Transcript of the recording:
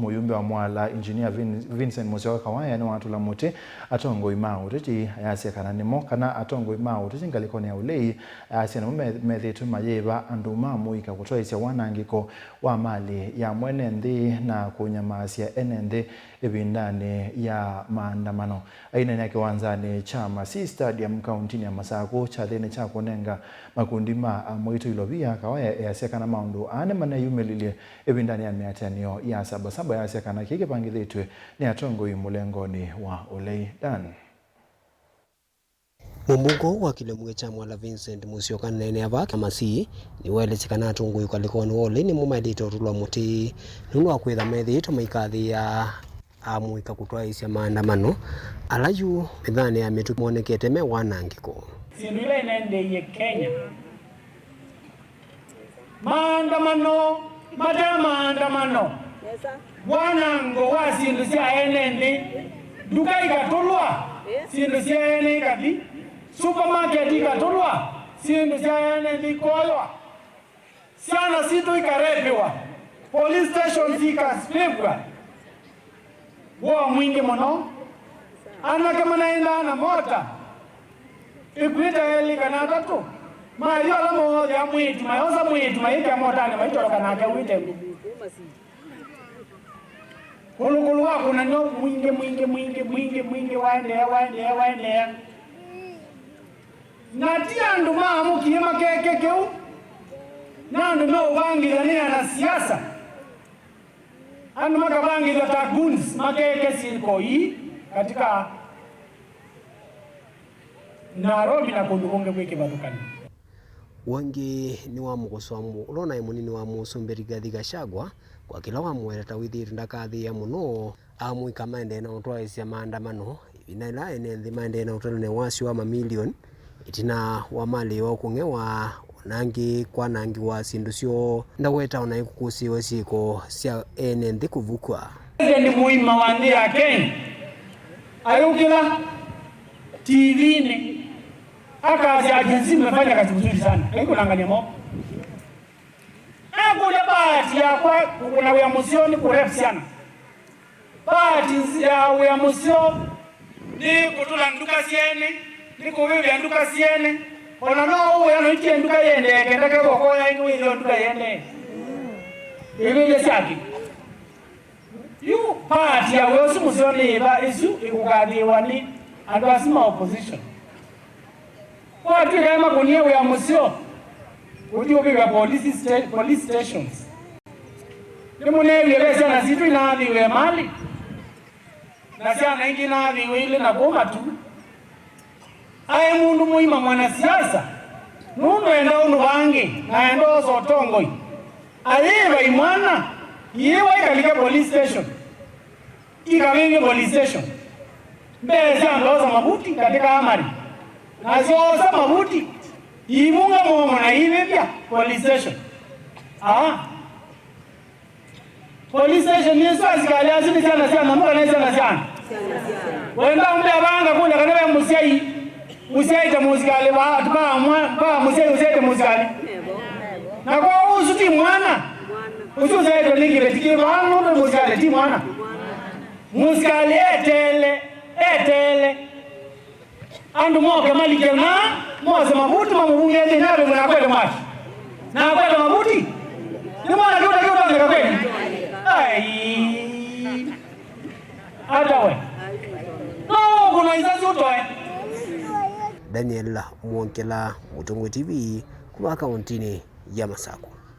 Muyumbe wa Mwala engineer Vincent Musyoka Kawaya ni watu la mote atongo imao tete ayase kana nimo kana atongo imao tete ngalikone ya ulei ayase na methetu mayeba anduma muika kutoisya wanangiko wa mali ya mwene ndi na kunyamasia enende ebindane ya maandamano aina yake wanzani chama si stadium county ya Masako cha thene cha kunenga makundima moito ilobia Kawaya ayase kana maundu ane mana yumelilie ebindane ya miatanio ya sabasaba ya kana kike pangithitwe ni atongo imulengoni wa Olei Dan. Mumbuko wa kilomwe cha Mwala Vincent Musyoka nene aba kama si ni wele chikana atongo yukalikoni wa Olei ni mumaidito rulwa muti nunu wa kwitha methito maikathi ya amuika kutwaisya maandamano alayu mithane ya mitu monekete me wanangiko sinile nende ye Kenya maandamano wanango wa sindu sia enende duka ikatulwa sindu sia ene ikati supermarket ikatulwa sindu sia enende ikoywa siana situ ikarepiwa police station zikaspigwa wa mwingi mono ana kama naenda na mota ikuita eli kanata tu mayola mo ya mwitu mayoza mwitu maika mota ni maitoro kanaka wite Kulu wako na no mwingi waende natia nduma mukiyema kekekeu nandu no bangira ni na siasa andu makabangira taguns makeke siko hii katika Nairobi na kundukonge kweke badukani wangi ni wa mugoswamu urona imunini wa Musumberi Rigathi Gachagua kwa kila wa mweleta withiri ndakathi ya muno amuika maende na utwaisya maandamano ibinaila enenthi maende na utalune wasi wa mamilioni itina wa mali wa kungewa nangi kwa nangi wa sindu syo ndaweta ona ikukusiwe siko sia enenthi kuvukwa ni muima wa ndi ya Kenya ayukila TV ni akazi agency mefanya kazi nzuri sana haiko naangalia mo kule bahati ya kwa kuna wea musioni kurefu sana bahati ya wea musio ni kutula nduka siene ni kuvivi nduka siene ona no uwe anoitie nduka yende kenda kwa koya inu ile nduka yende ile siaki yu bahati ya wea musioni ba isu ikukadhiwa ni adwasima opposition kwa tu kama kunie wea musio Udio biga police stations. Nimunewe besa na situ inaadhiwe mali. Na siana ingi inaadhiwe ile na goma tu. Aye mundu muima mwanasiasa. Nundu enda unu wangi na endo sotongoi. Ayewa imwana. Yewa ikalike police station. Ikawenge police station. Mbeza ndoza mabuti katika amari. Na zoza mabuti. Imunga momo na ibebya police station. Police station ni swa zikali azini sana muka na sana. Wenda umbe abanga kule kanebe musai ta muzikali ba ba musai ta muzikali. Na kwa usuti mwana. Usuti ta ningi betiki ba ndo muzikali ti mwana. Muzikali etele. Andu moke malike na moze mabuti mamubunge ndi nabe mwana kwele mwachi na kwele mabuti ni mwana kiuta kwele ai hata we no kuna izazi utoe Daniel Mwonkela, Mutungu TV, kuma kauntini ya Masako.